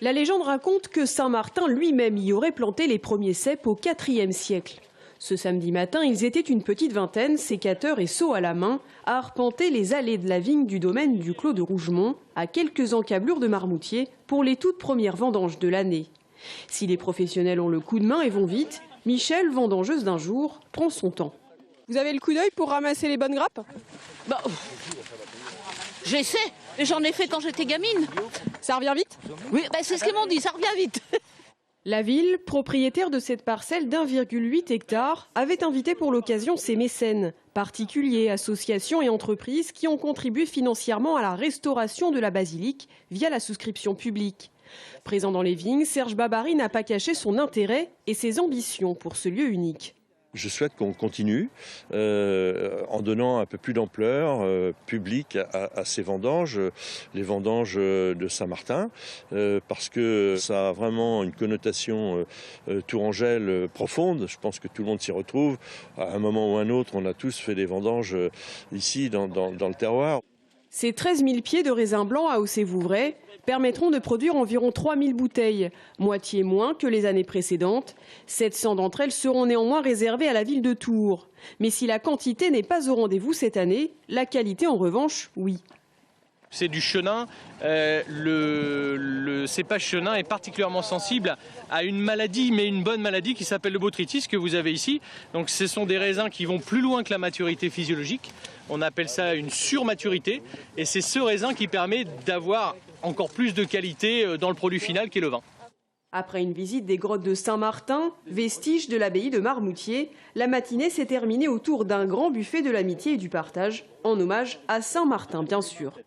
La légende raconte que Saint Martin lui-même y aurait planté les premiers cèpes au IVe siècle. Ce samedi matin, ils étaient une petite vingtaine, sécateurs et seaux à la main, à arpenter les allées de la vigne du domaine du Clos de Rougemont, à quelques encablures de Marmoutier, pour les toutes premières vendanges de l'année. Si les professionnels ont le coup de main et vont vite, Michel, vendangeuse d'un jour, prend son temps. Vous avez le coup d'œil pour ramasser les bonnes grappes? J'essaie, j'en ai fait quand j'étais gamine. Ça revient vite? Oui, c'est ce qu'ils m'ont dit, ça revient vite. La ville, propriétaire de cette parcelle d'1,8 hectare, avait invité pour l'occasion ses mécènes, particuliers, associations et entreprises qui ont contribué financièrement à la restauration de la basilique via la souscription publique. Présent dans les vignes, Serge Babary n'a pas caché son intérêt et ses ambitions pour ce lieu unique. Je souhaite qu'on continue en donnant un peu plus d'ampleur publique à ces vendanges, les vendanges de Saint-Martin, parce que ça a vraiment une connotation tourangelle profonde. Je pense que tout le monde s'y retrouve. À un moment ou un autre, on a tous fait des vendanges ici dans le terroir. Ces 13 000 pieds de raisin blanc à Haussé-Vouvray permettront de produire environ 3 000 bouteilles, moitié moins que les années précédentes. 700 d'entre elles seront néanmoins réservées à la ville de Tours. Mais si la quantité n'est pas au rendez-vous cette année, la qualité en revanche, oui. C'est du chenin. Le cépage chenin est particulièrement sensible à une maladie, mais une bonne maladie qui s'appelle le botrytis que vous avez ici. Donc ce sont des raisins qui vont plus loin que la maturité physiologique. On appelle ça une surmaturité. Et c'est ce raisin qui permet d'avoir encore plus de qualité dans le produit final qui est le vin. Après une visite des grottes de Saint-Martin, vestige de l'abbaye de Marmoutier, la matinée s'est terminée autour d'un grand buffet de l'amitié et du partage, en hommage à Saint-Martin bien sûr.